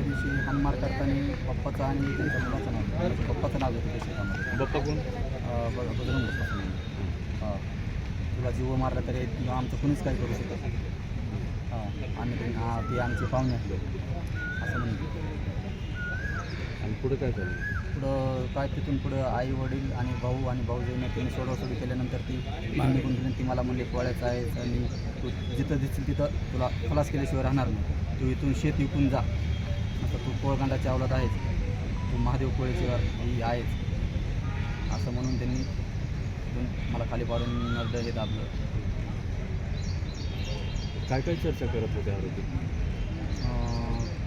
दिवशी हाणमार करताना पप्पाचं आणि त्यांच्या मुलाचं नाव पप्पाचं नाव घेतो त्या शेतामध्ये. बाप्पा कोण? बजरंग बप्पा म्हणून. हां, तुला जीव मारला तरी आमचं कुणीच काही करू शकत नाही. आणि ते आमचे पाहुणे असले असं म्हणतो. आणि पुढे काय झालं? पुढं काय तिथून पुढं आई वडील आणि भाऊजीने तिने सोडवासोडी केल्यानंतर ती निघून गेली. ती मला म्हणली पोळ्याचं आहे आणि तू जिथं दिसेल तिथं तुला खलास केल्याशिवाय राहणार नाही. तू इथून शेत विकून जा. आता तू कोळगंडाच्या अवलाद आहेस, तू महादेव कोळेची ही आहेस असं म्हणून त्यांनी तिथून मला खाली पाडून नरड हे दाबलं. काय काय चर्चा करत होते आरोपी?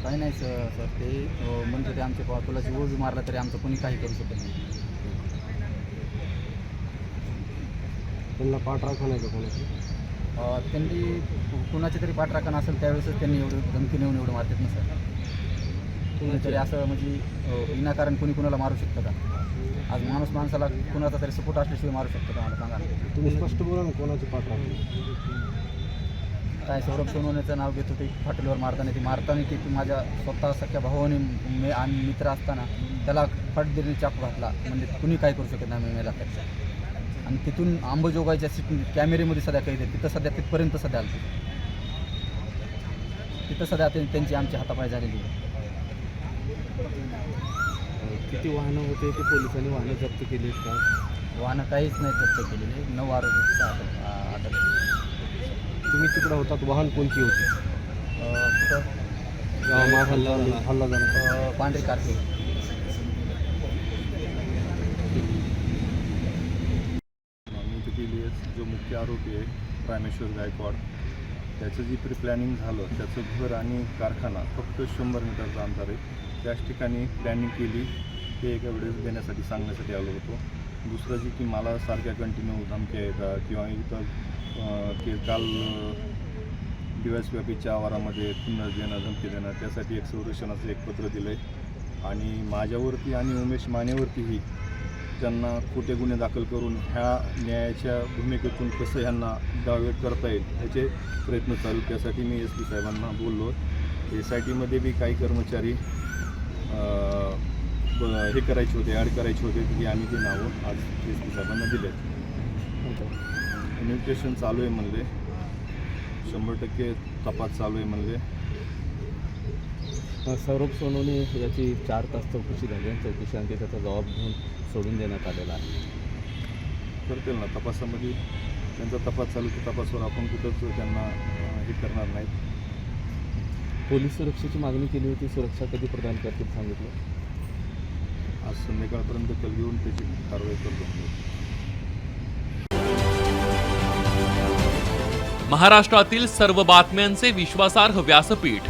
काही नाही सर ते म्हणत होते आमचे तुला जीव मारला तरी आमचं कोणी काही करू शकत नाही. त्यांना पाठराखण आहे का कोणाची? त्यांनी कुणाची तरी पाठराखण असेल त्यावेळेसच त्यांनी एवढं धमकी नेऊन एवढं मारतात ना सर. कुणीतरी असं म्हणजे विनाकारण कोणी कुणाला मारू शकतं का? आज माणूस माणसाला कुणाचा तरी सपोर्ट असल्याशिवाय मारू शकतो का? मला सांगा. तुम्ही स्पष्ट बोला ना, कोणाची पाठराखण? काय सौरभ सोनवणेचं नाव घेत होते फाटलीवर मारताना. ती माझ्या स्वतः सख्या भावाने आणि मित्र असताना त्याला फटदिरीने चाकू घातला. म्हणजे कुणी काय करू शकत नाही मेला त्याच्या. आणि तिथून अंबाजोगाईच्या कॅमेरेमध्ये सध्या काही देत तिथं सध्या तिथपर्यंत सध्या आलं तिथं सध्या त्यांची आमची हातापाय झालेली आहे. किती वाहनं होते ते पोलिसांनी वाहनं जप्त केली का? वाहनं काहीच नाही जप्त केलेले. 9 आरोपी अटक. तुम्ही तिकडं होतात, वाहन कोणती होती? कुठं हल्ला झाला पांढरी कारची. मी केली जो मुख्य आरोपी आहे रामेश्वर गायकवाड, त्याचं जी प्लॅनिंग झालं त्याचं घर आणि कारखाना फक्त 100 मीटरचा अंतर आहे. त्याच ठिकाणी प्लॅनिंग केली ते एका वेळेस देण्यासाठी सांगण्यासाठी आलो होतो. दुसरं जी की मला सारख्या कंटिन्यू धमक्या येतात किंवा इथं की काल DYSPच्या आवारामध्ये पुन्हा देणं धमकी देणं, त्यासाठी एक संरक्षणाचं एक पत्र दिलं आहे. आणि माझ्यावरती आणि उमेश मानेवरतीही त्यांना खोटे गुन्हे दाखल करून ह्या न्यायाच्या भूमिकेतून कसं ह्यांना डायव्हर्ट करता येईल याचे प्रयत्न चालू. त्यासाठी मी SP साहेबांना बोललो. SITमध्ये बी काही कर्मचारी हे करायचे होते, ॲड करायचे होते की आम्ही ते नावं आज SP साहेबांना दिले. इन्व्हिटेशन चालू आहे म्हणले, 100% तपास चालू आहे म्हणले. सौरभ सोनवणे याची 4 तास चौकशी झाली आणि चौकशीअंती त्याचा जबाब घेऊन सोडून देण्यात आलेला आहे. करतील ना तपासामध्ये, त्यांचा तपास चालू तर तपासावर आपण कुठंच त्यांना हे करणार नाहीत. पोलीस सुरक्षेची मागणी केली होती, सुरक्षा कधी प्रदान करतील सांगितलं? आज संध्याकाळपर्यंत कल घेऊन त्याची कारवाई करतो. महाराष्ट्रातील सर्व बातम्यांचे विश्वासार्ह व्यासपीठ